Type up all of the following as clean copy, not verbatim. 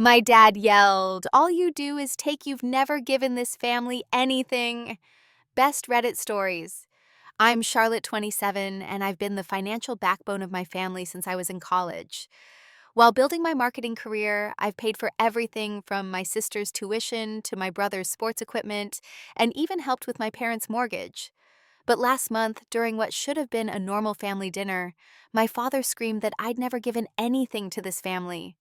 My dad yelled, "All you do is take you've never given this family anything." Best Reddit stories. I'm Charlotte, 27, and I've been the financial backbone of my family since I was in college. While building my marketing career, I've paid for everything from my sister's tuition to my brother's sports equipment, and even helped with my parents' mortgage. But last month, during what should have been a normal family dinner, my father screamed that I'd never given anything to this family.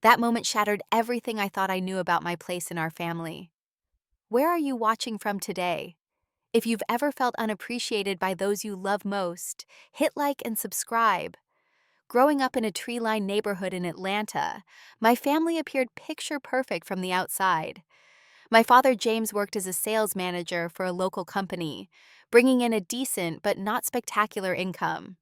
That moment shattered everything I thought I knew about my place in our family. Where are you watching from today? If you've ever felt unappreciated by those you love most, hit like and subscribe. Growing up in a tree-lined neighborhood in Atlanta, my family appeared picture perfect from the outside. My father James worked as a sales manager for a local company, bringing in a decent but not spectacular income.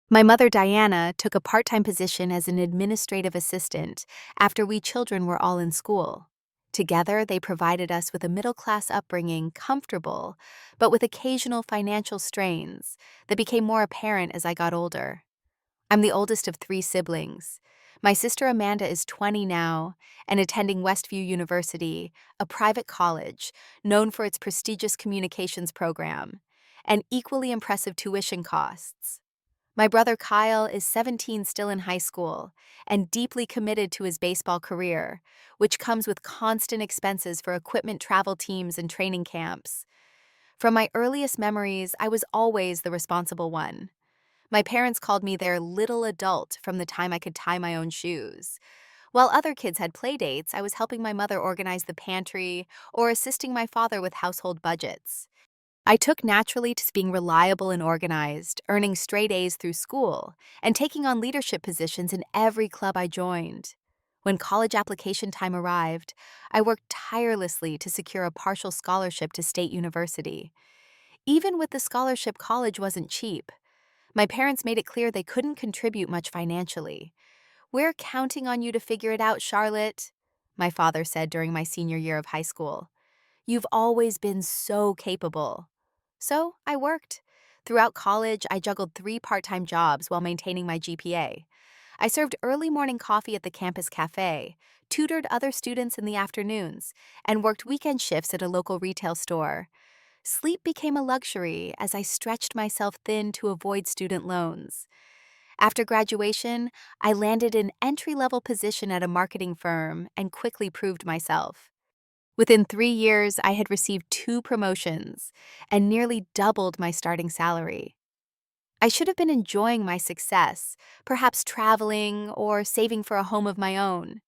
My mother Diana took a part-time position as an administrative assistant after we children were all in school. Together, they provided us with a middle-class upbringing, comfortable, but with occasional financial strains that became more apparent as I got older. I'm the oldest of three siblings. My sister Amanda is 20 now and attending Westview University, a private college known for its prestigious communications program and equally impressive tuition costs. My brother Kyle is 17, still in high school, and deeply committed to his baseball career, which comes with constant expenses for equipment, travel teams, and training camps. From my earliest memories, I was always the responsible one. My parents called me their little adult from the time I could tie my own shoes. While other kids had play dates, I was helping my mother organize the pantry or assisting my father with household budgets. I took naturally to being reliable and organized, earning straight A's through school, and taking on leadership positions in every club I joined. When college application time arrived, I worked tirelessly to secure a partial scholarship to State University. Even with the scholarship, college wasn't cheap. My parents made it clear they couldn't contribute much financially. "We're counting on you to figure it out, Charlotte," my father said during my senior year of high school. "You've always been so capable." So I worked. Throughout college, I juggled 3 part-time jobs while maintaining my GPA. I served early morning coffee at the campus cafe, tutored other students in the afternoons, and worked weekend shifts at a local retail store. Sleep became a luxury as I stretched myself thin to avoid student loans. After graduation, I landed an entry-level position at a marketing firm and quickly proved myself. Within 3 years, I had received 2 promotions and nearly doubled my starting salary. I should have been enjoying my success, perhaps traveling or saving for a home of my own.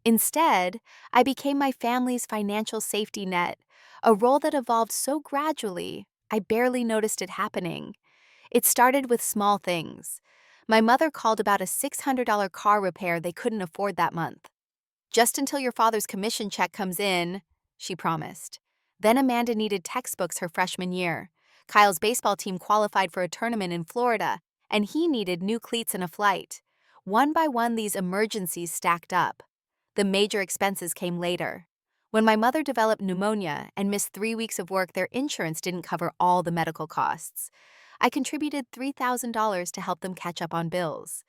Instead, I became my family's financial safety net, a role that evolved so gradually, I barely noticed it happening. It started with small things. My mother called about a $600 car repair they couldn't afford that month. "Just until your father's commission check comes in," she promised. Then Amanda needed textbooks her freshman year. Kyle's baseball team qualified for a tournament in Florida, and he needed new cleats and a flight. One by one, these emergencies stacked up. The major expenses came later. When my mother developed pneumonia and missed 3 weeks of work, their insurance didn't cover all the medical costs. I contributed $3,000 to help them catch up on bills.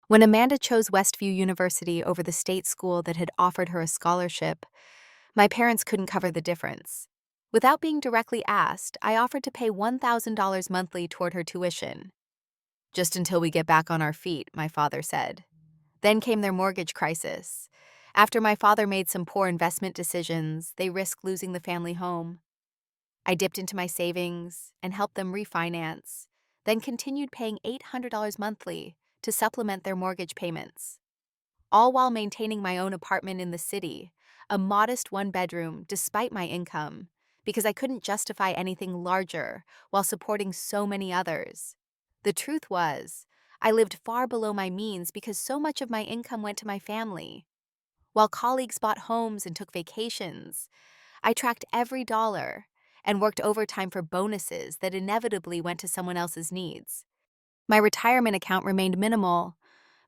When Amanda chose Westview University over the state school that had offered her a scholarship, my parents couldn't cover the difference. Without being directly asked, I offered to pay $1,000 monthly toward her tuition. "Just until we get back on our feet," my father said. Then came their mortgage crisis. After my father made some poor investment decisions, they risked losing the family home. I dipped into my savings and helped them refinance, then continued paying $800 monthly to supplement their mortgage payments, all while maintaining my own apartment in the city, a modest one-bedroom despite my income, because I couldn't justify anything larger while supporting so many others. The truth was, I lived far below my means because so much of my income went to my family. While colleagues bought homes and took vacations, I tracked every dollar and worked overtime for bonuses that inevitably went to someone else's needs. My retirement account remained minimal,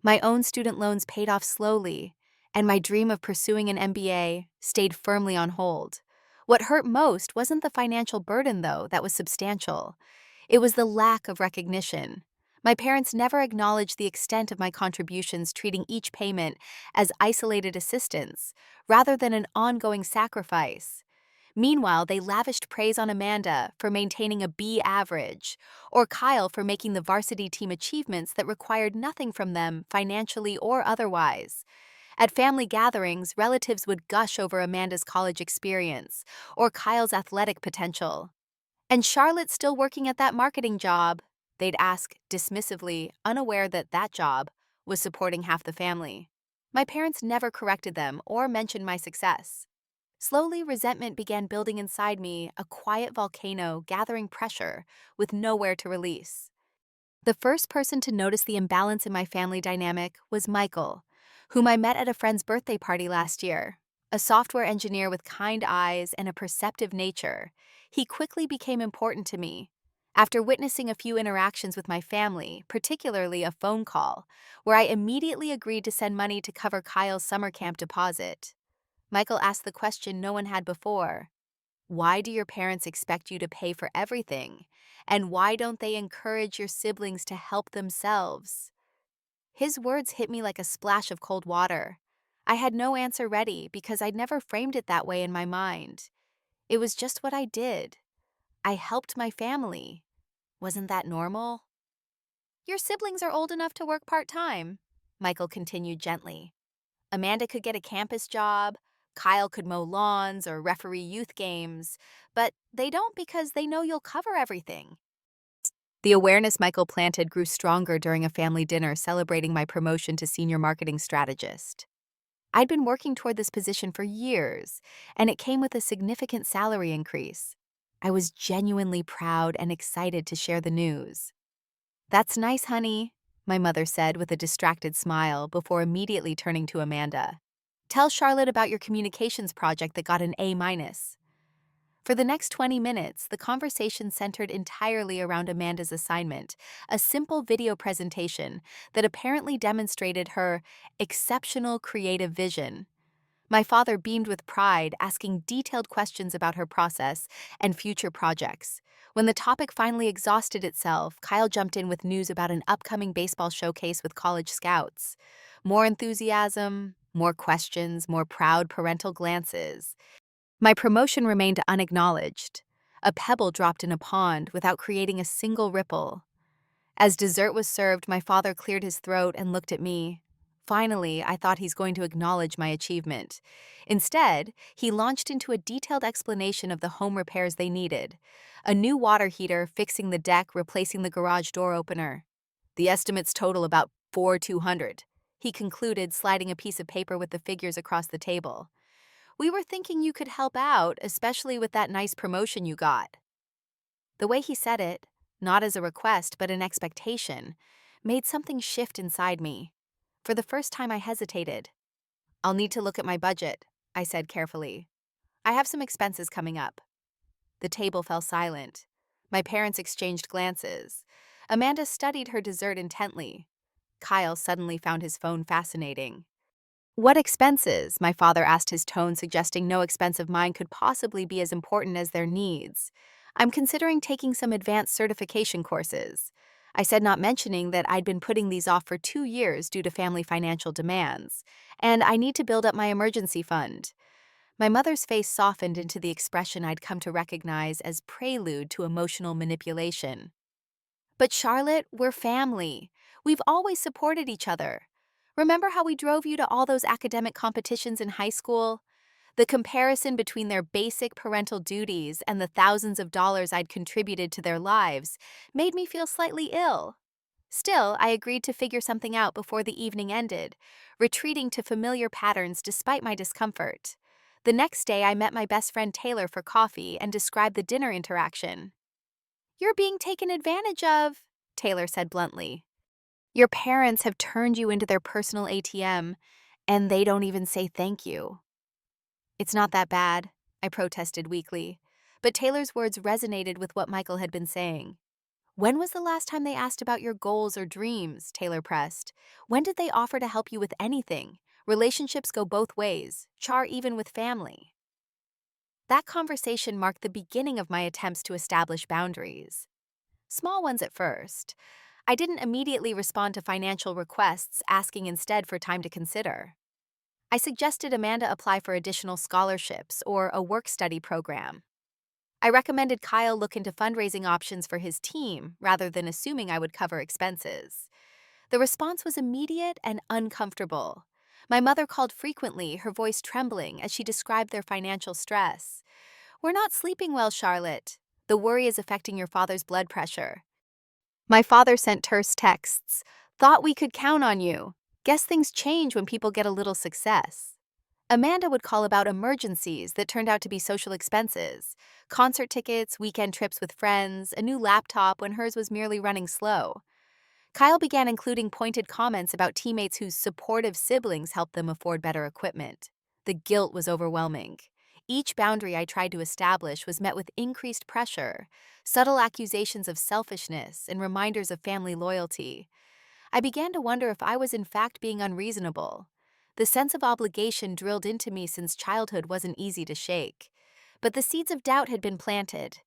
my own student loans paid off slowly, and my dream of pursuing an MBA stayed firmly on hold. What hurt most wasn't the financial burden, though, that was substantial. It was the lack of recognition. My parents never acknowledged the extent of my contributions, treating each payment as isolated assistance rather than an ongoing sacrifice. Meanwhile, they lavished praise on Amanda for maintaining a B average, or Kyle for making the varsity team achievements that required nothing from them financially or otherwise. At family gatherings, relatives would gush over Amanda's college experience or Kyle's athletic potential. And Charlotte's still working at that marketing job, they'd ask dismissively, unaware that that job was supporting half the family. My parents never corrected them or mentioned my success. Slowly, resentment began building inside me, a quiet volcano gathering pressure with nowhere to release. The first person to notice the imbalance in my family dynamic was Michael, whom I met at a friend's birthday party last year. A software engineer with kind eyes and a perceptive nature, he quickly became important to me. After witnessing a few interactions with my family, particularly a phone call, where I immediately agreed to send money to cover Kyle's summer camp deposit, Michael asked the question no one had before. Why do your parents expect you to pay for everything? And why don't they encourage your siblings to help themselves? His words hit me like a splash of cold water. I had no answer ready because I'd never framed it that way in my mind. It was just what I did. I helped my family. Wasn't that normal? Your siblings are old enough to work part-time, Michael continued gently. Amanda could get a campus job, Kyle could mow lawns or referee youth games, but they don't because they know you'll cover everything. The awareness Michael planted grew stronger during a family dinner celebrating my promotion to senior marketing strategist. I'd been working toward this position for years, and it came with a significant salary increase. I was genuinely proud and excited to share the news. "That's nice, honey," my mother said with a distracted smile before immediately turning to Amanda. "Tell Charlotte about your communications project that got an A-." For the next 20 minutes, the conversation centered entirely around Amanda's assignment, a simple video presentation that apparently demonstrated her exceptional creative vision. My father beamed with pride, asking detailed questions about her process and future projects. When the topic finally exhausted itself, Kyle jumped in with news about an upcoming baseball showcase with college scouts. More enthusiasm, more questions, more proud parental glances. My promotion remained unacknowledged. A pebble dropped in a pond without creating a single ripple. As dessert was served, my father cleared his throat and looked at me. Finally, I thought he's going to acknowledge my achievement. Instead, he launched into a detailed explanation of the home repairs they needed. A new water heater, fixing the deck, replacing the garage door opener. The estimates total about $4,200, he concluded, sliding a piece of paper with the figures across the table. "We were thinking you could help out, especially with that nice promotion you got." The way he said it, not as a request but an expectation, made something shift inside me. For the first time, I hesitated. "I'll need to look at my budget," I said carefully. "I have some expenses coming up." The table fell silent. My parents exchanged glances. Amanda studied her dessert intently. Kyle suddenly found his phone fascinating. "What expenses?" my father asked, his tone suggesting no expense of mine could possibly be as important as their needs. "I'm considering taking some advanced certification courses," I said, not mentioning that I'd been putting these off for 2 years due to family financial demands, "and I need to build up my emergency fund." My mother's face softened into the expression I'd come to recognize as prelude to emotional manipulation. "But Charlotte, we're family. We've always supported each other. Remember how we drove you to all those academic competitions in high school?" The comparison between their basic parental duties and the thousands of dollars I'd contributed to their lives made me feel slightly ill. Still, I agreed to figure something out before the evening ended, retreating to familiar patterns despite my discomfort. The next day, I met my best friend Taylor for coffee and described the dinner interaction. "You're being taken advantage of," Taylor said bluntly. "Your parents have turned you into their personal ATM, and they don't even say thank you." "It's not that bad," I protested weakly, but Taylor's words resonated with what Michael had been saying. "When was the last time they asked about your goals or dreams?" Taylor pressed. "When did they offer to help you with anything? Relationships go both ways, Char, even with family." That conversation marked the beginning of my attempts to establish boundaries. Small ones at first. I didn't immediately respond to financial requests, asking instead for time to consider. I suggested Amanda apply for additional scholarships or a work-study program. I recommended Kyle look into fundraising options for his team rather than assuming I would cover expenses. The response was immediate and uncomfortable. My mother called frequently, her voice trembling as she described their financial stress. "We're not sleeping well, Charlotte. The worry is affecting your father's blood pressure." My father sent terse texts. "Thought we could count on you. Guess things change when people get a little success." Amanda would call about emergencies that turned out to be social expenses: concert tickets, weekend trips with friends, a new laptop when hers was merely running slow. Kyle began including pointed comments about teammates whose supportive siblings helped them afford better equipment. The guilt was overwhelming. Each boundary I tried to establish was met with increased pressure, subtle accusations of selfishness, and reminders of family loyalty. I began to wonder if I was in fact being unreasonable. The sense of obligation drilled into me since childhood wasn't easy to shake. But the seeds of doubt had been planted.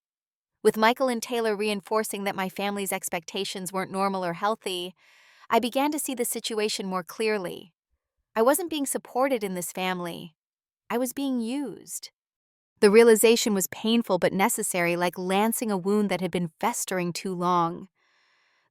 With Michael and Taylor reinforcing that my family's expectations weren't normal or healthy, I began to see the situation more clearly. I wasn't being supported in this family. I was being used. The realization was painful but necessary, like lancing a wound that had been festering too long.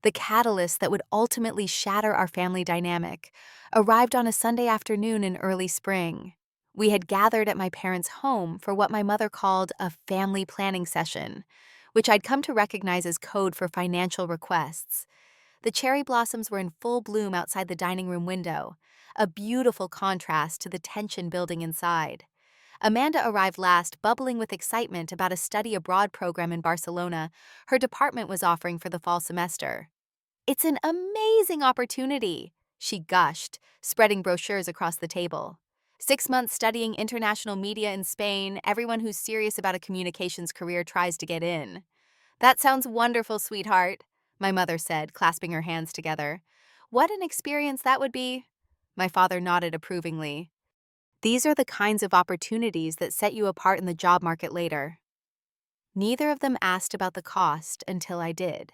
The catalyst that would ultimately shatter our family dynamic arrived on a Sunday afternoon in early spring. We had gathered at my parents' home for what my mother called a family planning session, which I'd come to recognize as code for financial requests. The cherry blossoms were in full bloom outside the dining room window, a beautiful contrast to the tension building inside. Amanda arrived last, bubbling with excitement about a study abroad program in Barcelona her department was offering for the fall semester. "It's an amazing opportunity," she gushed, spreading brochures across the table. "6 months studying international media in Spain. Everyone who's serious about a communications career tries to get in." "That sounds wonderful, sweetheart," my mother said, clasping her hands together. "What an experience that would be." My father nodded approvingly. These are the kinds of opportunities that set you apart in the job market later. Neither of them asked about the cost until I did.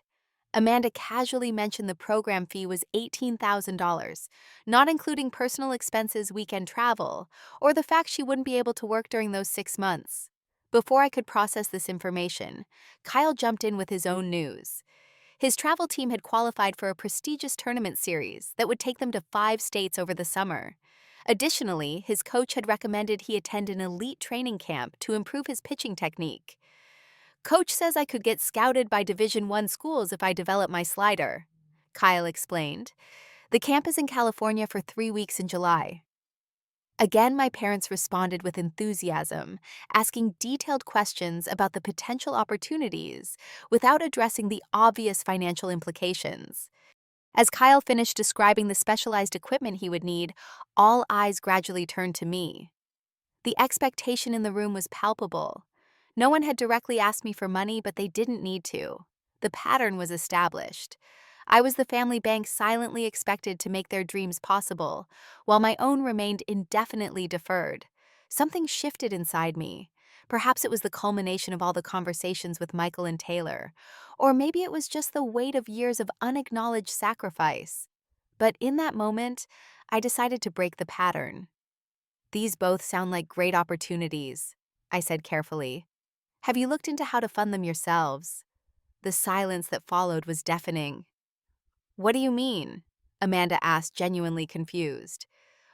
Amanda casually mentioned the program fee was $18,000, not including personal expenses, weekend travel, or the fact she wouldn't be able to work during those 6 months. Before I could process this information, Kyle jumped in with his own news. His travel team had qualified for a prestigious tournament series that would take them to 5 states over the summer. Additionally, his coach had recommended he attend an elite training camp to improve his pitching technique. "Coach says I could get scouted by Division I schools if I develop my slider," Kyle explained. "The camp is in California for 3 weeks in July." Again, my parents responded with enthusiasm, asking detailed questions about the potential opportunities without addressing the obvious financial implications. As Kyle finished describing the specialized equipment he would need, all eyes gradually turned to me. The expectation in the room was palpable. No one had directly asked me for money, but they didn't need to. The pattern was established. I was the family bank silently expected to make their dreams possible, while my own remained indefinitely deferred. Something shifted inside me. Perhaps it was the culmination of all the conversations with Michael and Taylor, or maybe it was just the weight of years of unacknowledged sacrifice. But in that moment, I decided to break the pattern. "These both sound like great opportunities," I said carefully. "Have you looked into how to fund them yourselves?" The silence that followed was deafening. "What do you mean?" Amanda asked, genuinely confused.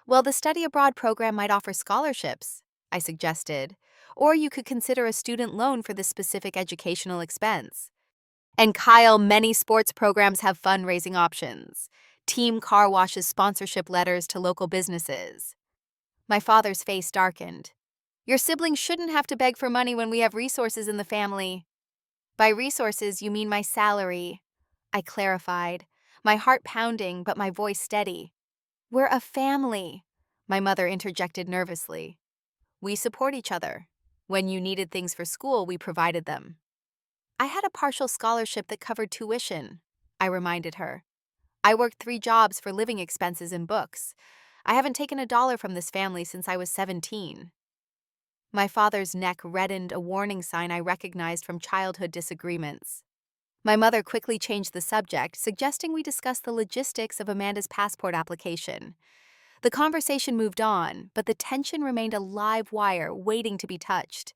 "Well, the study abroad program might offer scholarships," I suggested, "or you could consider a student loan for this specific educational expense." And Kyle, many sports programs have fundraising options. Team car washes, sponsorship letters to local businesses. My father's face darkened. "Your siblings shouldn't have to beg for money when we have resources in the family." "By resources, you mean my salary," I clarified, my heart pounding but my voice steady. "We're a family," my mother interjected nervously. "We support each other. When you needed things for school, we provided them." "I had a partial scholarship that covered tuition," I reminded her. "I worked 3 jobs for living expenses and books. I haven't taken a dollar from this family since I was 17. My father's neck reddened, a warning sign I recognized from childhood disagreements. My mother quickly changed the subject, suggesting we discuss the logistics of Amanda's passport application. The conversation moved on, but the tension remained a live wire waiting to be touched.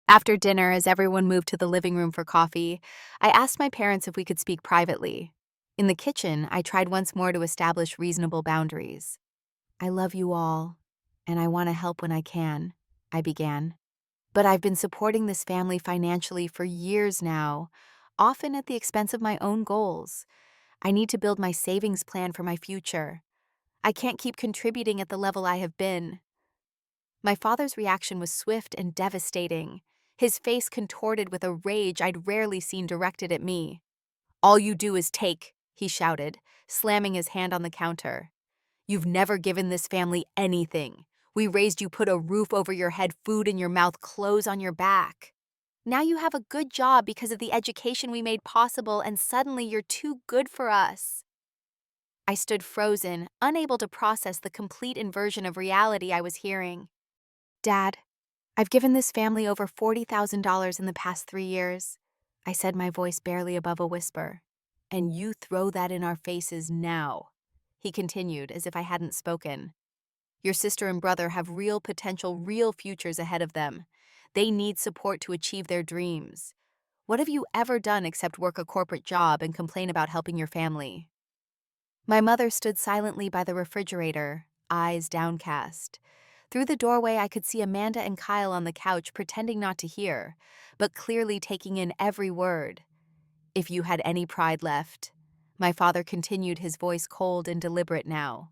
After dinner, as everyone moved to the living room for coffee, I asked my parents if we could speak privately. In the kitchen, I tried once more to establish reasonable boundaries. I love you all, and I want to help when I can, I began. But I've been supporting this family financially for years now, often at the expense of my own goals. I need to build my savings plan for my future. I can't keep contributing at the level I have been. My father's reaction was swift and devastating, his face contorted with a rage I'd rarely seen directed at me. "All you do is take," he shouted, slamming his hand on the counter. "You've never given this family anything. We raised you, put a roof over your head, food in your mouth, clothes on your back. Now you have a good job because of the education we made possible, and suddenly you're too good for us." I stood frozen, unable to process the complete inversion of reality I was hearing. "Dad, I've given this family over $40,000 in the past 3 years," I said, my voice barely above a whisper. "And you throw that in our faces now," he continued, as if I hadn't spoken. "Your sister and brother have real potential, real futures ahead of them. They need support to achieve their dreams. What have you ever done except work a corporate job and complain about helping your family?" My mother stood silently by the refrigerator, eyes downcast. Through the doorway, I could see Amanda and Kyle on the couch pretending not to hear, but clearly taking in every word. "If you had any pride left," my father continued, his voice cold and deliberate now,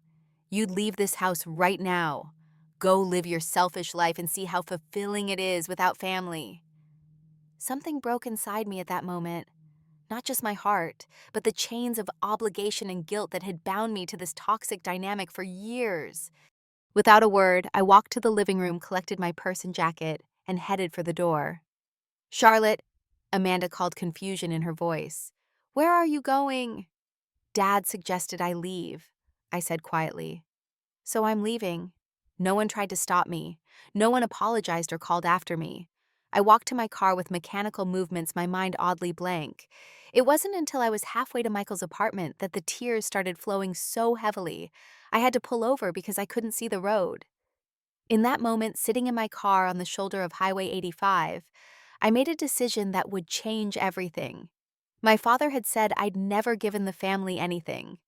"you'd leave this house right now. Go live your selfish life and see how fulfilling it is without family." Something broke inside me at that moment. Not just my heart, but the chains of obligation and guilt that had bound me to this toxic dynamic for years. Without a word, I walked to the living room, collected my purse and jacket, and headed for the door. "Charlotte," Amanda called, confusion in her voice. "Where are you going?" "Dad suggested I leave," I said quietly. "So I'm leaving." No one tried to stop me. No one apologized or called after me. I walked to my car with mechanical movements, my mind oddly blank. It wasn't until I was halfway to Michael's apartment that the tears started flowing so heavily. I had to pull over because I couldn't see the road. In that moment, sitting in my car on the shoulder of Highway 85, I made a decision that would change everything. My father had said I'd never given the family anything.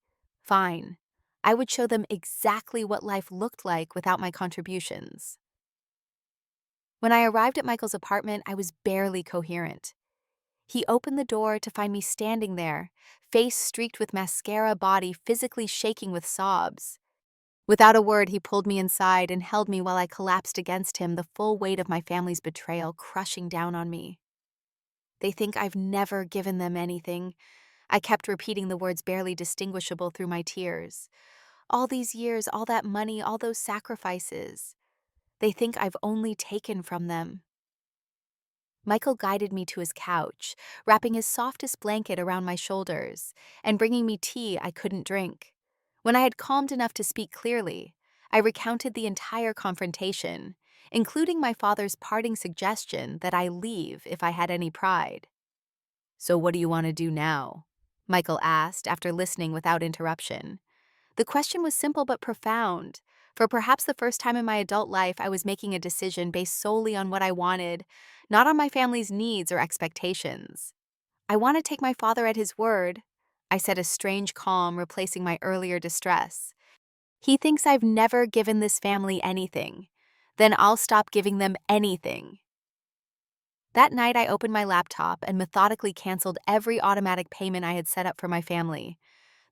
Fine. I would show them exactly what life looked like without my contributions. When I arrived at Michael's apartment, I was barely coherent. He opened the door to find me standing there, face streaked with mascara, body physically shaking with sobs. Without a word, he pulled me inside and held me while I collapsed against him, the full weight of my family's betrayal crushing down on me. "They think I've never given them anything." I kept repeating the words, barely distinguishable through my tears. "All these years, all that money, all those sacrifices. They think I've only taken from them." Michael guided me to his couch, wrapping his softest blanket around my shoulders, and bringing me tea I couldn't drink. When I had calmed enough to speak clearly, I recounted the entire confrontation, including my father's parting suggestion that I leave if I had any pride. "So what do you want to do now?" Michael asked after listening without interruption. The question was simple but profound. For perhaps the first time in my adult life, I was making a decision based solely on what I wanted, not on my family's needs or expectations. "I want to take my father at his word," I said, a strange calm replacing my earlier distress. "He thinks I've never given this family anything. Then I'll stop giving them anything." That night, I opened my laptop and methodically canceled every automatic payment I had set up for my family.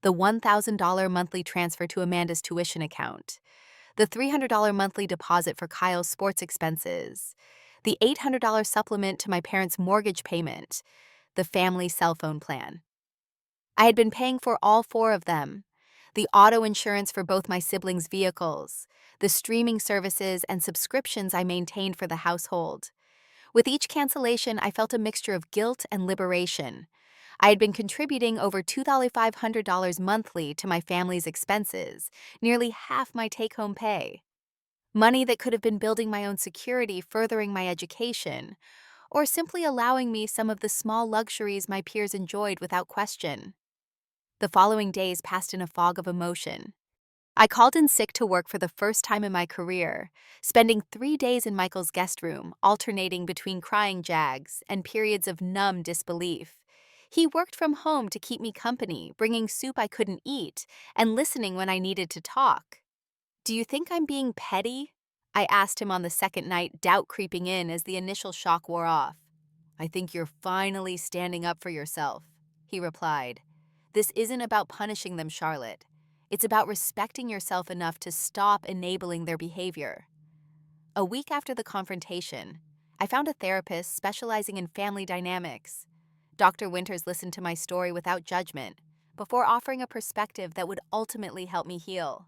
The $1,000 monthly transfer to Amanda's tuition account, the $300 monthly deposit for Kyle's sports expenses, the $800 supplement to my parents' mortgage payment, the family cell phone plan. I had been paying for all four of them: the auto insurance for both my siblings' vehicles, the streaming services and subscriptions I maintained for the household. With each cancellation, I felt a mixture of guilt and liberation. I had been contributing over $2,500 monthly to my family's expenses, nearly half my take-home pay. Money that could have been building my own security, furthering my education, or simply allowing me some of the small luxuries my peers enjoyed without question. The following days passed in a fog of emotion. I called in sick to work for the first time in my career, spending 3 days in Michael's guest room, alternating between crying jags and periods of numb disbelief. He worked from home to keep me company, bringing soup I couldn't eat and listening when I needed to talk. "Do you think I'm being petty?" I asked him on the second night, doubt creeping in as the initial shock wore off. "I think you're finally standing up for yourself," he replied. "This isn't about punishing them, Charlotte. It's about respecting yourself enough to stop enabling their behavior." A week after the confrontation, I found a therapist specializing in family dynamics. Dr. Winters listened to my story without judgment, before offering a perspective that would ultimately help me heal.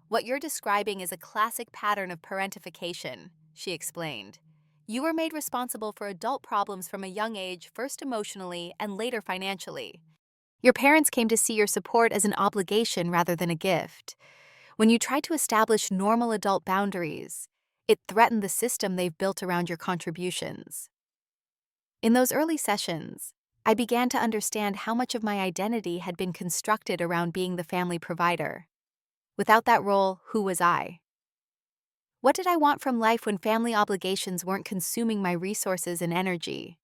"What you're describing is a classic pattern of parentification," she explained. "You were made responsible for adult problems from a young age, first emotionally and later financially. Your parents came to see your support as an obligation rather than a gift. When you tried to establish normal adult boundaries, it threatened the system they've built around your contributions." In those early sessions, I began to understand how much of my identity had been constructed around being the family provider. Without that role, who was I? What did I want from life when family obligations weren't consuming my resources and energy?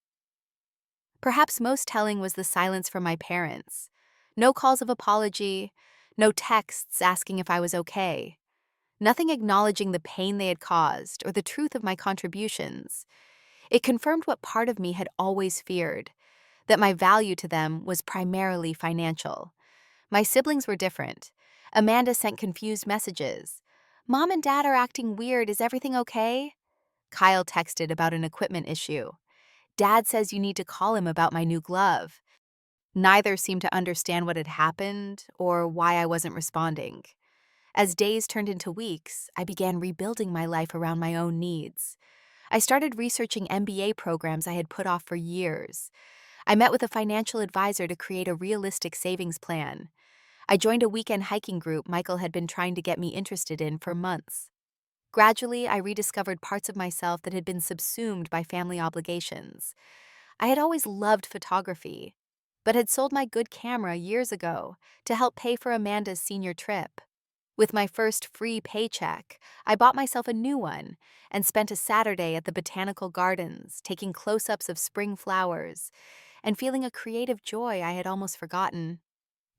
Perhaps most telling was the silence from my parents. No calls of apology, no texts asking if I was okay, nothing acknowledging the pain they had caused or the truth of my contributions. It confirmed what part of me had always feared, that my value to them was primarily financial. My siblings were different. Amanda sent confused messages. "Mom and Dad are acting weird. Is everything okay?" Kyle texted about an equipment issue. "Dad says you need to call him about my new glove." Neither seemed to understand what had happened or why I wasn't responding. As days turned into weeks, I began rebuilding my life around my own needs. I started researching MBA programs I had put off for years. I met with a financial advisor to create a realistic savings plan. I joined a weekend hiking group Michael had been trying to get me interested in for months. Gradually, I rediscovered parts of myself that had been subsumed by family obligations. I had always loved photography, but had sold my good camera years ago to help pay for Amanda's senior trip. With my first free paycheck, I bought myself a new one and spent a Saturday at the botanical gardens, taking close-ups of spring flowers and feeling a creative joy I had almost forgotten.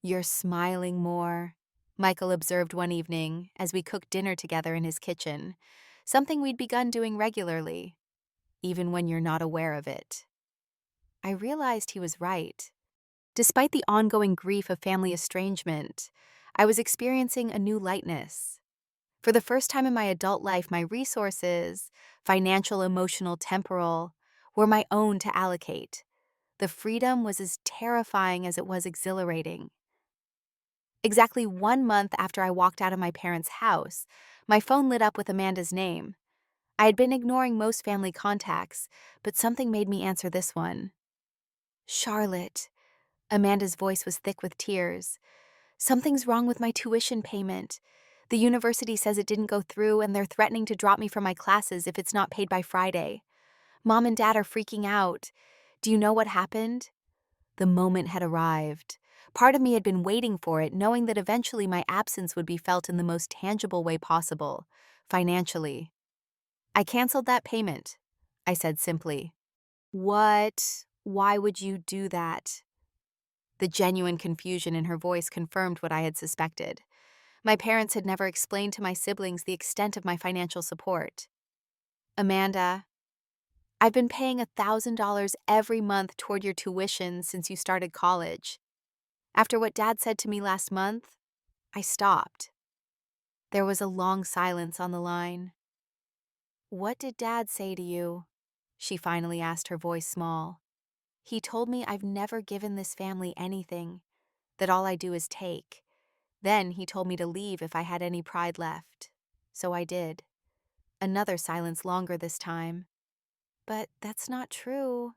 "You're smiling more," Michael observed one evening as we cooked dinner together in his kitchen, something we'd begun doing regularly, "even when you're not aware of it." I realized he was right. Despite the ongoing grief of family estrangement, I was experiencing a new lightness. For the first time in my adult life, my resources, financial, emotional, temporal, were my own to allocate. The freedom was as terrifying as it was exhilarating. Exactly 1 month after I walked out of my parents' house, my phone lit up with Amanda's name. I had been ignoring most family contacts, but something made me answer this one. "Charlotte." Amanda's voice was thick with tears. "Something's wrong with my tuition payment. The university says it didn't go through and they're threatening to drop me from my classes if it's not paid by Friday. Mom and Dad are freaking out. Do you know what happened?" The moment had arrived. Part of me had been waiting for it, knowing that eventually my absence would be felt in the most tangible way possible, financially. "I canceled that payment," I said simply. "What? Why would you do that?" The genuine confusion in her voice confirmed what I had suspected. My parents had never explained to my siblings the extent of my financial support. "Amanda, I've been paying $1,000 every month toward your tuition since you started college. After what Dad said to me last month, I stopped." There was a long silence on the line. "What did Dad say to you?" she finally asked, her voice small. "He told me I've never given this family anything, that all I do is take. Then he told me to leave if I had any pride left. So I did." Another silence, longer this time. "But that's not true,"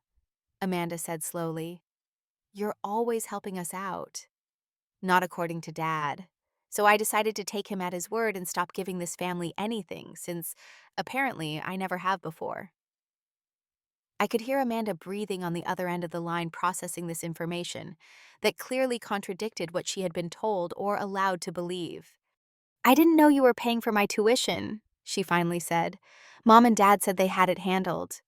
Amanda said slowly. "You're always helping us out." "Not according to Dad. So I decided to take him at his word and stop giving this family anything, since apparently I never have before." I could hear Amanda breathing on the other end of the line, processing this information that clearly contradicted what she had been told or allowed to believe. "I didn't know you were paying for my tuition," she finally said. "Mom and Dad said they had it handled."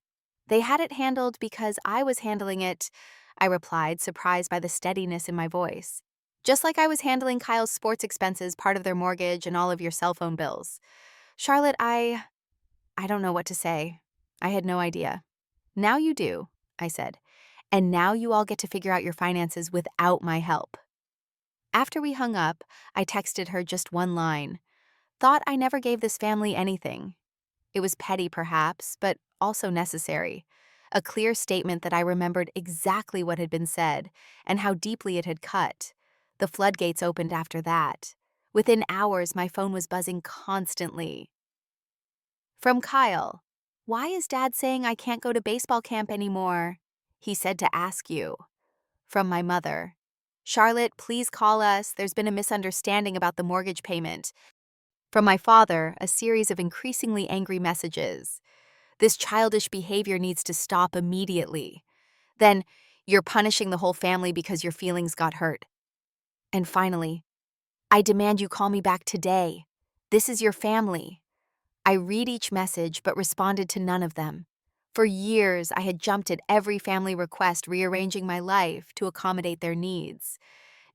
"They had it handled because I was handling it," I replied, surprised by the steadiness in my voice. "Just like I was handling Kyle's sports expenses, part of their mortgage, and all of your cell phone bills." "Charlotte, I don't know what to say. I had no idea." "Now you do," I said. "And now you all get to figure out your finances without my help." After we hung up, I texted her just one line. "Thought I never gave this family anything." It was petty, perhaps, but also necessary. A clear statement that I remembered exactly what had been said and how deeply it had cut. The floodgates opened after that. Within hours, my phone was buzzing constantly. From Kyle. "Why is Dad saying I can't go to baseball camp anymore?" "He said to ask you." From my mother. "Charlotte, please call us. There's been a misunderstanding about the mortgage payment." From my father, a series of increasingly angry messages. "This childish behavior needs to stop immediately." Then, "You're punishing the whole family because your feelings got hurt." And finally, "I demand you call me back today. This is your family." I read each message but responded to none of them. For years, I had jumped at every family request, rearranging my life to accommodate their needs.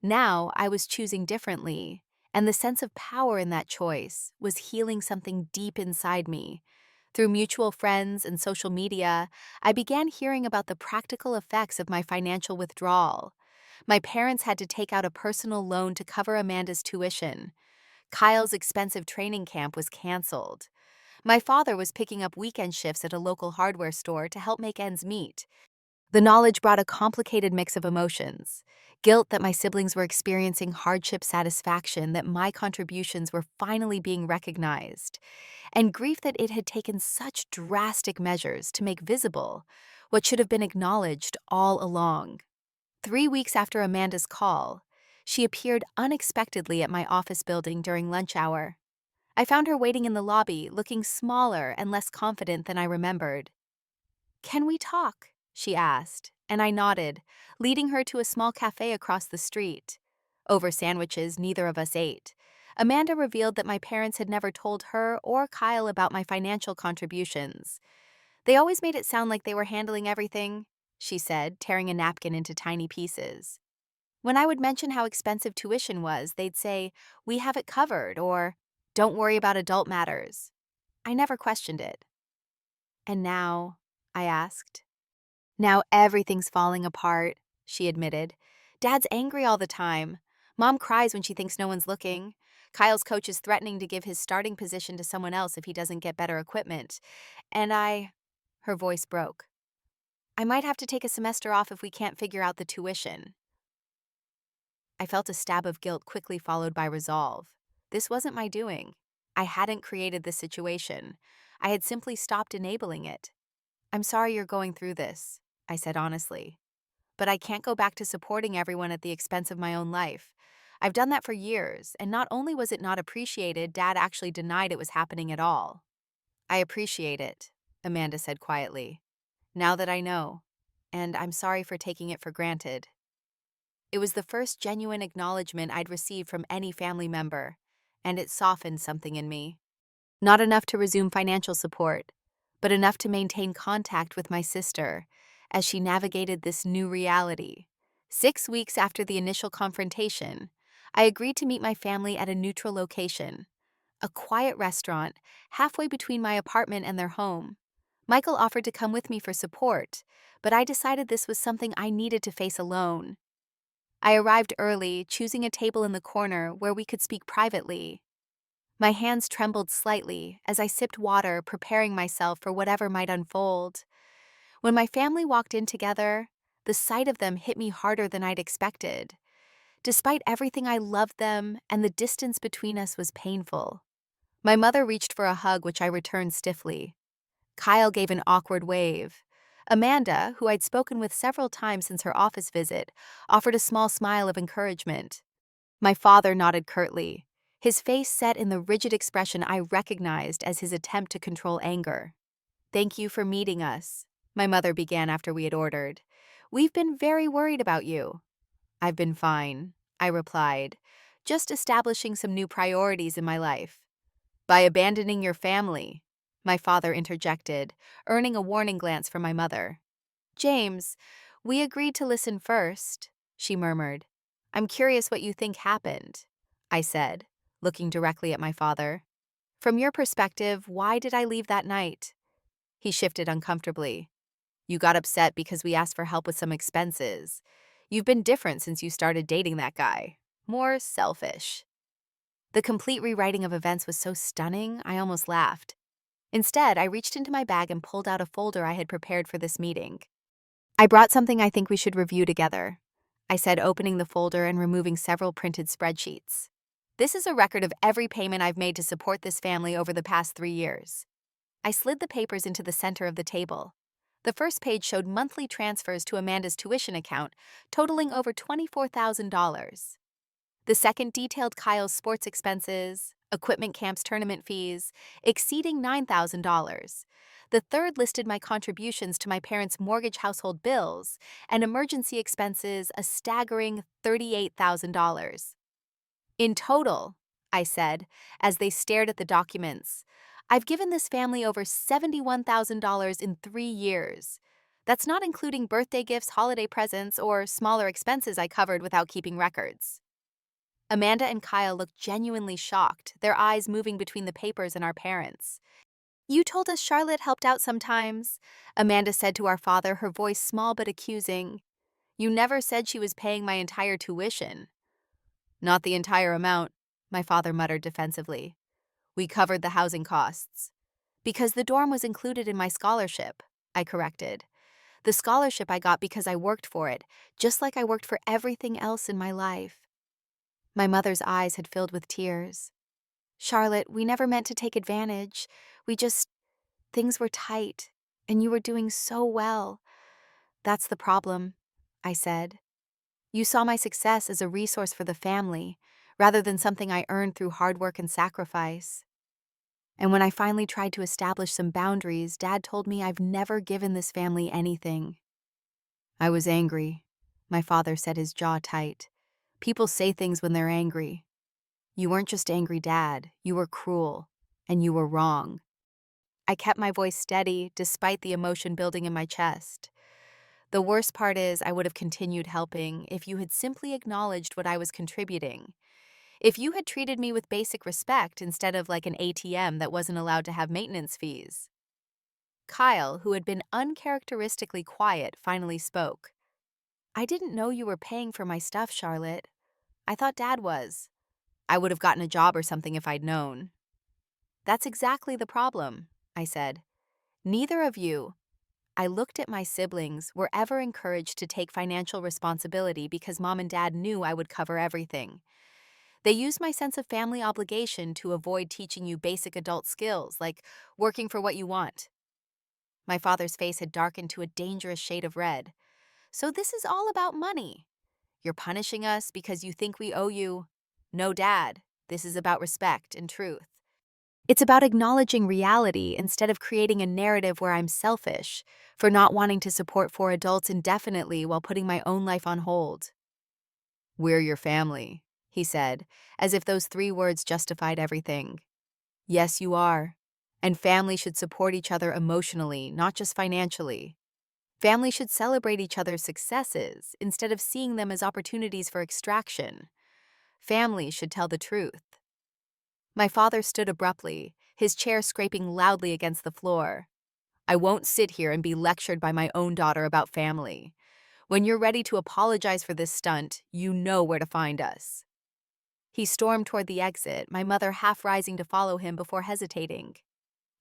Now, I was choosing differently, and the sense of power in that choice was healing something deep inside me. Through mutual friends and social media, I began hearing about the practical effects of my financial withdrawal. My parents had to take out a personal loan to cover Amanda's tuition. Kyle's expensive training camp was canceled. My father was picking up weekend shifts at a local hardware store to help make ends meet. The knowledge brought a complicated mix of emotions: guilt that my siblings were experiencing hardship, satisfaction that my contributions were finally being recognized, and grief that it had taken such drastic measures to make visible what should have been acknowledged all along. 3 weeks after Amanda's call, she appeared unexpectedly at my office building during lunch hour. I found her waiting in the lobby, looking smaller and less confident than I remembered. "Can we talk?" she asked, and I nodded, leading her to a small cafe across the street. Over sandwiches neither of us ate, Amanda revealed that my parents had never told her or Kyle about my financial contributions. "They always made it sound like they were handling everything," she said, tearing a napkin into tiny pieces. "When I would mention how expensive tuition was, they'd say, 'We have it covered,' or 'Don't worry about adult matters.' I never questioned it." "And now?" I asked. "Now everything's falling apart," she admitted. "Dad's angry all the time. Mom cries when she thinks no one's looking. Kyle's coach is threatening to give his starting position to someone else if he doesn't get better equipment. And her voice broke. "I might have to take a semester off if we can't figure out the tuition." I felt a stab of guilt, quickly followed by resolve. This wasn't my doing. I hadn't created this situation. I had simply stopped enabling it. "I'm sorry you're going through this," I said honestly. "But I can't go back to supporting everyone at the expense of my own life. I've done that for years, and not only was it not appreciated, Dad actually denied it was happening at all." "I appreciate it," Amanda said quietly. "Now that I know. And I'm sorry for taking it for granted." It was the first genuine acknowledgement I'd received from any family member, and it softened something in me. Not enough to resume financial support, but enough to maintain contact with my sister as she navigated this new reality. 6 weeks after the initial confrontation, I agreed to meet my family at a neutral location, a quiet restaurant halfway between my apartment and their home. Michael offered to come with me for support, but I decided this was something I needed to face alone. I arrived early, choosing a table in the corner where we could speak privately. My hands trembled slightly as I sipped water, preparing myself for whatever might unfold. When my family walked in together, the sight of them hit me harder than I'd expected. Despite everything, I loved them, and the distance between us was painful. My mother reached for a hug, which I returned stiffly. Kyle gave an awkward wave. Amanda, who I'd spoken with several times since her office visit, offered a small smile of encouragement. My father nodded curtly, his face set in the rigid expression I recognized as his attempt to control anger. "Thank you for meeting us," my mother began after we had ordered. "We've been very worried about you." "I've been fine," I replied, "just establishing some new priorities in my life." "By abandoning your family," my father interjected, earning a warning glance from my mother. "James, we agreed to listen first," she murmured. "I'm curious what you think happened," I said, looking directly at my father. "From your perspective, why did I leave that night?" He shifted uncomfortably. "You got upset because we asked for help with some expenses. You've been different since you started dating that guy. More selfish." The complete rewriting of events was so stunning, I almost laughed. Instead, I reached into my bag and pulled out a folder I had prepared for this meeting. "I brought something I think we should review together," I said, opening the folder and removing several printed spreadsheets. "This is a record of every payment I've made to support this family over the past 3 years." I slid the papers into the center of the table. The first page showed monthly transfers to Amanda's tuition account, totaling over $24,000. The second detailed Kyle's sports expenses, equipment camp's tournament fees, exceeding $9,000. The third listed my contributions to my parents' mortgage household bills and emergency expenses, a staggering $38,000. "In total," I said, as they stared at the documents, "I've given this family over $71,000 in 3 years. That's not including birthday gifts, holiday presents, or smaller expenses I covered without keeping records." Amanda and Kyle looked genuinely shocked, their eyes moving between the papers and our parents. "You told us Charlotte helped out sometimes," Amanda said to our father, her voice small but accusing. "You never said she was paying my entire tuition." "Not the entire amount," my father muttered defensively. "We covered the housing costs." "Because the dorm was included in my scholarship," I corrected. "The scholarship I got because I worked for it, just like I worked for everything else in my life." My mother's eyes had filled with tears. "Charlotte, we never meant to take advantage. Things were tight, and you were doing so well." "That's the problem," I said. "You saw my success as a resource for the family, rather than something I earned through hard work and sacrifice. And when I finally tried to establish some boundaries, Dad told me I've never given this family anything." "I was angry," my father said, his jaw tight. "People say things when they're angry. You weren't just angry, Dad. You were cruel, and you were wrong." I kept my voice steady, despite the emotion building in my chest. "The worst part is I would have continued helping if you had simply acknowledged what I was contributing. If you had treated me with basic respect instead of like an ATM that wasn't allowed to have maintenance fees." Kyle, who had been uncharacteristically quiet, finally spoke. "I didn't know you were paying for my stuff, Charlotte. I thought Dad was. I would have gotten a job or something if I'd known." "That's exactly the problem," I said. "Neither of you," I looked at my siblings, were ever encouraged to take financial responsibility because Mom and Dad knew I would cover everything. They used my sense of family obligation to avoid teaching you basic adult skills, like working for what you want. My father's face had darkened to a dangerous shade of red. "So this is all about money. You're punishing us because you think we owe you." "No, Dad. This is about respect and truth. It's about acknowledging reality instead of creating a narrative where I'm selfish for not wanting to support four adults indefinitely while putting my own life on hold." "We're your family," he said, as if those 3 words justified everything. "Yes, you are. And family should support each other emotionally, not just financially. Family should celebrate each other's successes instead of seeing them as opportunities for extraction. Family should tell the truth." My father stood abruptly, his chair scraping loudly against the floor. "I won't sit here and be lectured by my own daughter about family. When you're ready to apologize for this stunt, you know where to find us." He stormed toward the exit, my mother half rising to follow him before hesitating.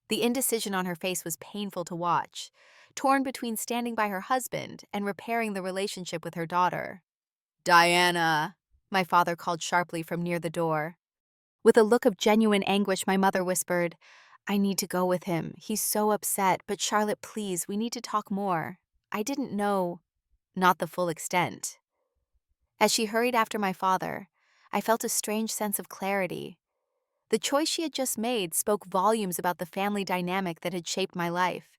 The indecision on her face was painful to watch, torn between standing by her husband and repairing the relationship with her daughter. "Diana," my father called sharply from near the door. With a look of genuine anguish, my mother whispered, "I need to go with him. He's so upset, but Charlotte, please, we need to talk more. I didn't know." Not the full extent. As she hurried after my father, I felt a strange sense of clarity. The choice she had just made spoke volumes about the family dynamic that had shaped my life.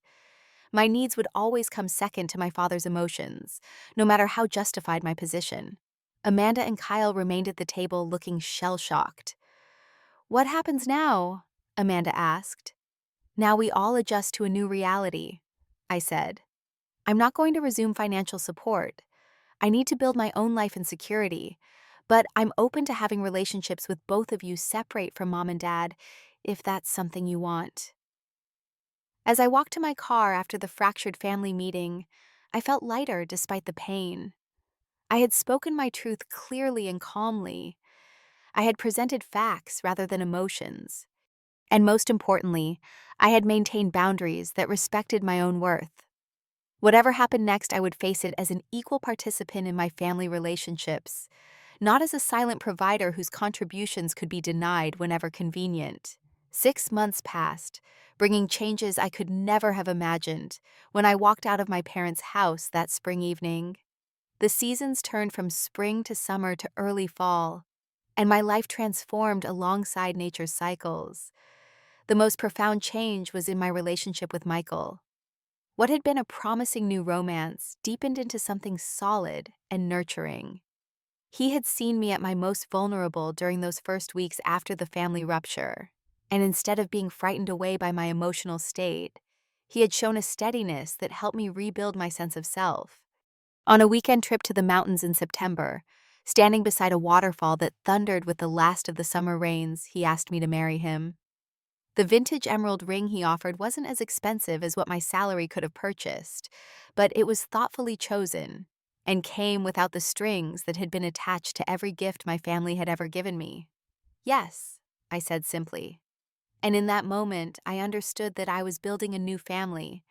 My needs would always come second to my father's emotions, no matter how justified my position. Amanda and Kyle remained at the table looking shell-shocked. "What happens now?" Amanda asked. "Now we all adjust to a new reality," I said. "I'm not going to resume financial support. I need to build my own life and security, but I'm open to having relationships with both of you separate from mom and dad, if that's something you want." As I walked to my car after the fractured family meeting, I felt lighter despite the pain. I had spoken my truth clearly and calmly. I had presented facts rather than emotions. And most importantly, I had maintained boundaries that respected my own worth. Whatever happened next, I would face it as an equal participant in my family relationships, not as a silent provider whose contributions could be denied whenever convenient. 6 months passed, bringing changes I could never have imagined when I walked out of my parents' house that spring evening. The seasons turned from spring to summer to early fall, and my life transformed alongside nature's cycles. The most profound change was in my relationship with Michael. What had been a promising new romance deepened into something solid and nurturing. He had seen me at my most vulnerable during those first weeks after the family rupture, and instead of being frightened away by my emotional state, he had shown a steadiness that helped me rebuild my sense of self. On a weekend trip to the mountains in September, standing beside a waterfall that thundered with the last of the summer rains, he asked me to marry him. The vintage emerald ring he offered wasn't as expensive as what my salary could have purchased, but it was thoughtfully chosen and came without the strings that had been attached to every gift my family had ever given me. "Yes," I said simply. And in that moment, I understood that I was building a new family,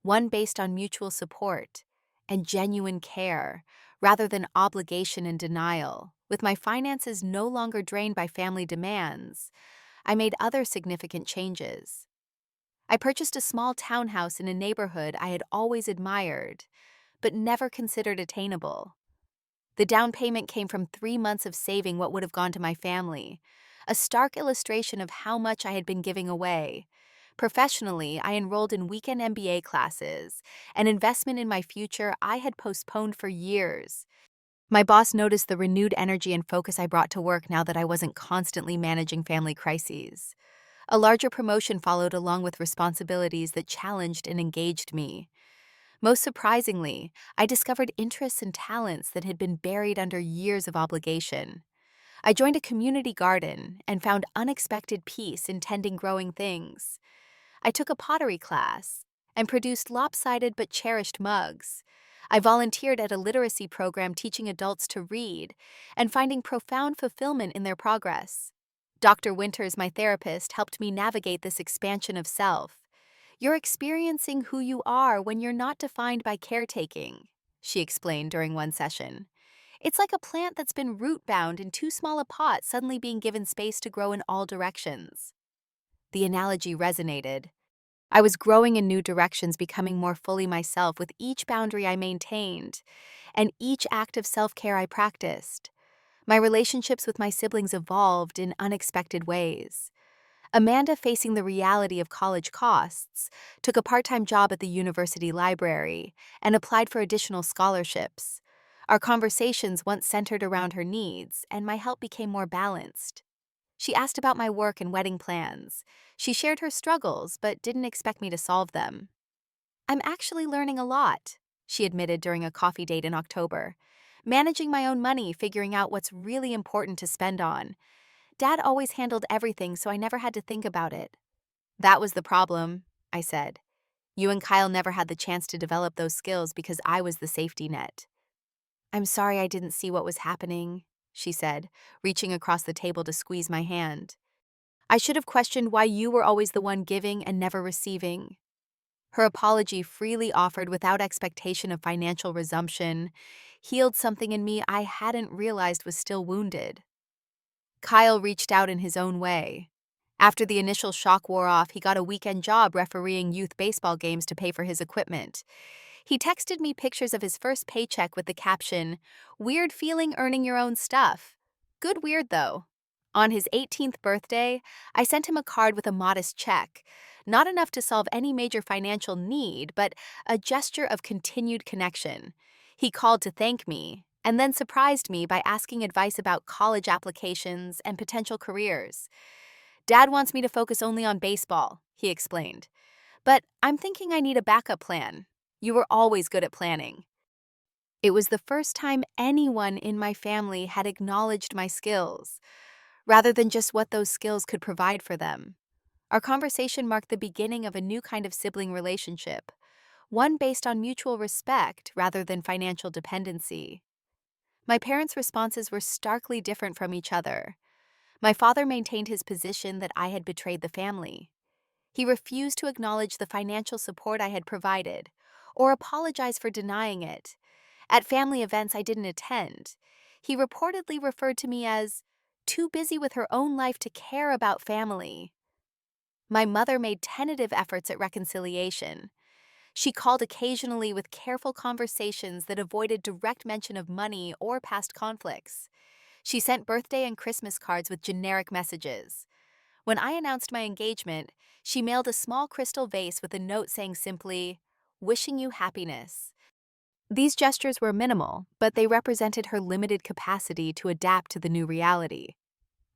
one based on mutual support and genuine care, rather than obligation and denial. With my finances no longer drained by family demands, I made other significant changes. I purchased a small townhouse in a neighborhood I had always admired, but never considered attainable. The down payment came from 3 months of saving what would have gone to my family, a stark illustration of how much I had been giving away. Professionally, I enrolled in weekend MBA classes, an investment in my future I had postponed for years. My boss noticed the renewed energy and focus I brought to work now that I wasn't constantly managing family crises. A larger promotion followed along with responsibilities that challenged and engaged me. Most surprisingly, I discovered interests and talents that had been buried under years of obligation. I joined a community garden and found unexpected peace in tending growing things. I took a pottery class and produced lopsided but cherished mugs. I volunteered at a literacy program teaching adults to read and finding profound fulfillment in their progress. Dr. Winters, my therapist, helped me navigate this expansion of self. "You're experiencing who you are when you're not defined by caretaking," she explained during one session. "It's like a plant that's been root-bound in too small a pot suddenly being given space to grow in all directions." The analogy resonated. I was growing in new directions, becoming more fully myself with each boundary I maintained and each act of self-care I practiced. My relationships with my siblings evolved in unexpected ways. Amanda, facing the reality of college costs, took a part-time job at the university library and applied for additional scholarships. Our conversations once centered around her needs, and my help became more balanced. She asked about my work and wedding plans. She shared her struggles, but didn't expect me to solve them. "I'm actually learning a lot," she admitted during a coffee date in October. "Managing my own money, figuring out what's really important to spend on. Dad always handled everything, so I never had to think about it." "That was the problem," I said. "You and Kyle never had the chance to develop those skills because I was the safety net." "I'm sorry I didn't see what was happening," she said, reaching across the table to squeeze my hand. "I should have questioned why you were always the one giving and never receiving." Her apology, freely offered without expectation of financial resumption, healed something in me I hadn't realized was still wounded. Kyle reached out in his own way. After the initial shock wore off, he got a weekend job refereeing youth baseball games to pay for his equipment. He texted me pictures of his first paycheck with the caption, "Weird feeling earning your own stuff. Good weird, though." On his 18th birthday, I sent him a card with a modest check, not enough to solve any major financial need, but a gesture of continued connection. He called to thank me, and then surprised me by asking advice about college applications and potential careers. Dad wants me to focus only on baseball, he explained. But I'm thinking I need a backup plan. You were always good at planning. It was the first time anyone in my family had acknowledged my skills, rather than just what those skills could provide for them. Our conversation marked the beginning of a new kind of sibling relationship, one based on mutual respect rather than financial dependency. My parents' responses were starkly different from each other. My father maintained his position that I had betrayed the family. He refused to acknowledge the financial support I had provided, or apologize for denying it. At family events I didn't attend, he reportedly referred to me as too busy with her own life to care about family. My mother made tentative efforts at reconciliation. She called occasionally with careful conversations that avoided direct mention of money or past conflicts. She sent birthday and Christmas cards with generic messages. When I announced my engagement, she mailed a small crystal vase with a note saying simply, "Wishing you happiness." These gestures were minimal, but they represented her limited capacity to adapt to the new reality.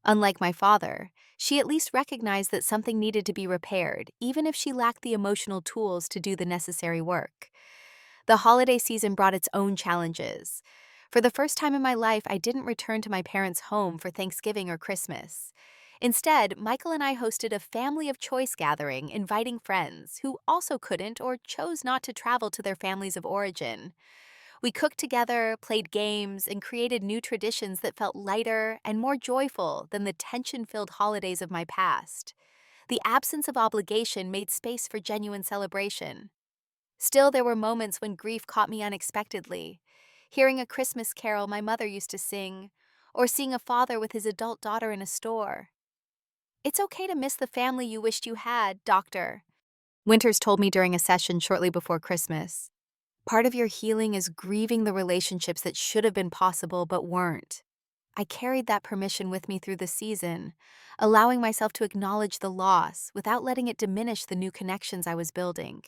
Unlike my father, she at least recognized that something needed to be repaired, even if she lacked the emotional tools to do the necessary work. The holiday season brought its own challenges. For the first time in my life, I didn't return to my parents' home for Thanksgiving or Christmas. Instead, Michael and I hosted a family of choice gathering, inviting friends who also couldn't or chose not to travel to their families of origin. We cooked together, played games, and created new traditions that felt lighter and more joyful than the tension-filled holidays of my past. The absence of obligation made space for genuine celebration. Still, there were moments when grief caught me unexpectedly. Hearing a Christmas carol my mother used to sing, or seeing a father with his adult daughter in a store. "It's okay to miss the family you wished you had, doctor," Winters told me during a session shortly before Christmas. "Part of your healing is grieving the relationships that should have been possible but weren't." I carried that permission with me through the season, allowing myself to acknowledge the loss without letting it diminish the new connections I was building.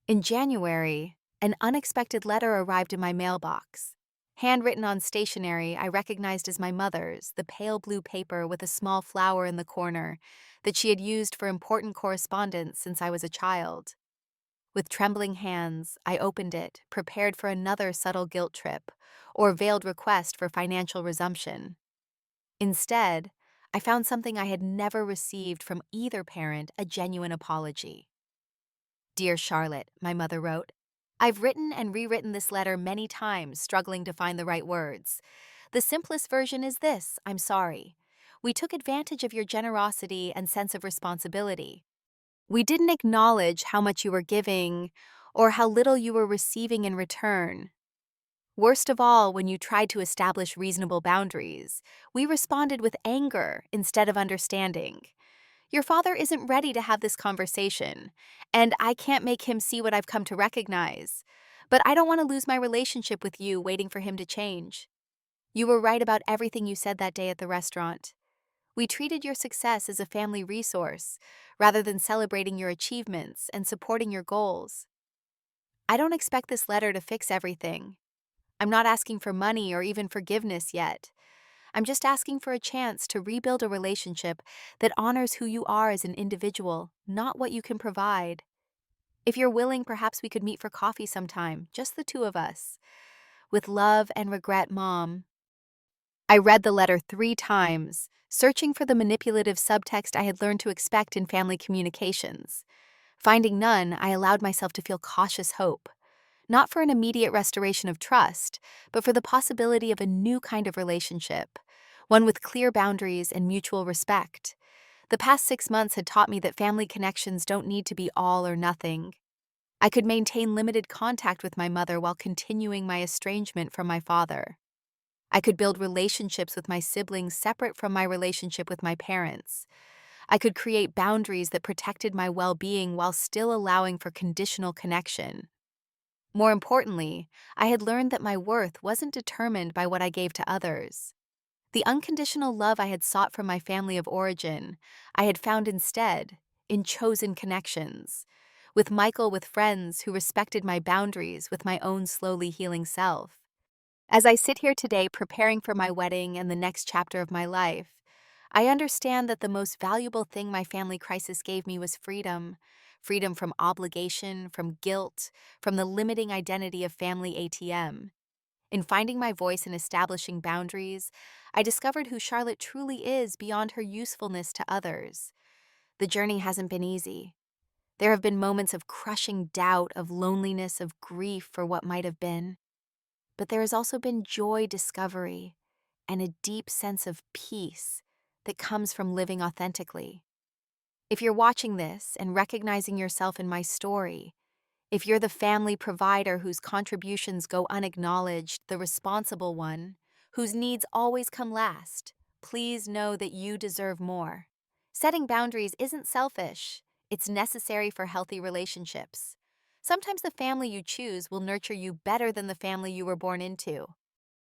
In January, an unexpected letter arrived in my mailbox. Handwritten on stationery I recognized as my mother's, the pale blue paper with a small flower in the corner that she had used for important correspondence since I was a child. With trembling hands, I opened it, prepared for another subtle guilt trip or veiled request for financial resumption. Instead, I found something I had never received from either parent, a genuine apology. "Dear Charlotte," my mother wrote, "I've written and rewritten this letter many times, struggling to find the right words. The simplest version is this: I'm sorry. We took advantage of your generosity and sense of responsibility. We didn't acknowledge how much you were giving or how little you were receiving in return. Worst of all, when you tried to establish reasonable boundaries, we responded with anger instead of understanding. Your father isn't ready to have this conversation, and I can't make him see what I've come to recognize. But I don't want to lose my relationship with you waiting for him to change. You were right about everything you said that day at the restaurant. We treated your success as a family resource, rather than celebrating your achievements and supporting your goals. I don't expect this letter to fix everything. I'm not asking for money or even forgiveness yet. I'm just asking for a chance to rebuild a relationship that honors who you are as an individual, not what you can provide. If you're willing, perhaps we could meet for coffee sometime, just the two of us. With love and regret, Mom." I read the letter 3 times, searching for the manipulative subtext I had learned to expect in family communications. Finding none, I allowed myself to feel cautious hope. Not for an immediate restoration of trust, but for the possibility of a new kind of relationship, one with clear boundaries and mutual respect. The past 6 months had taught me that family connections don't need to be all or nothing. I could maintain limited contact with my mother while continuing my estrangement from my father. I could build relationships with my siblings separate from my relationship with my parents. I could create boundaries that protected my well-being while still allowing for conditional connection. More importantly, I had learned that my worth wasn't determined by what I gave to others. The unconditional love I had sought from my family of origin, I had found instead in chosen connections. With Michael, with friends who respected my boundaries with my own slowly healing self. As I sit here today preparing for my wedding and the next chapter of my life, I understand that the most valuable thing my family crisis gave me was freedom. Freedom from obligation, from guilt, from the limiting identity of family ATM. In finding my voice and establishing boundaries, I discovered who Charlotte truly is beyond her usefulness to others. The journey hasn't been easy. There have been moments of crushing doubt, of loneliness, of grief for what might have been. But there has also been joy, discovery, and a deep sense of peace that comes from living authentically. If you're watching this and recognizing yourself in my story, if you're the family provider whose contributions go unacknowledged, the responsible one, whose needs always come last, please know that you deserve more. Setting boundaries isn't selfish, it's necessary for healthy relationships. Sometimes the family you choose will nurture you better than the family you were born into.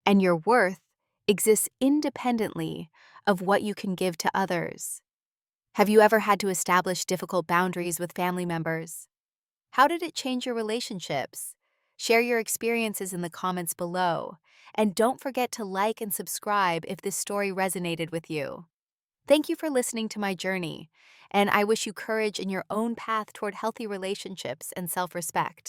And your worth exists independently of what you can give to others. Have you ever had to establish difficult boundaries with family members? How did it change your relationships? Share your experiences in the comments below. And don't forget to like and subscribe if this story resonated with you. Thank you for listening to my journey, and I wish you courage in your own path toward healthy relationships and self-respect.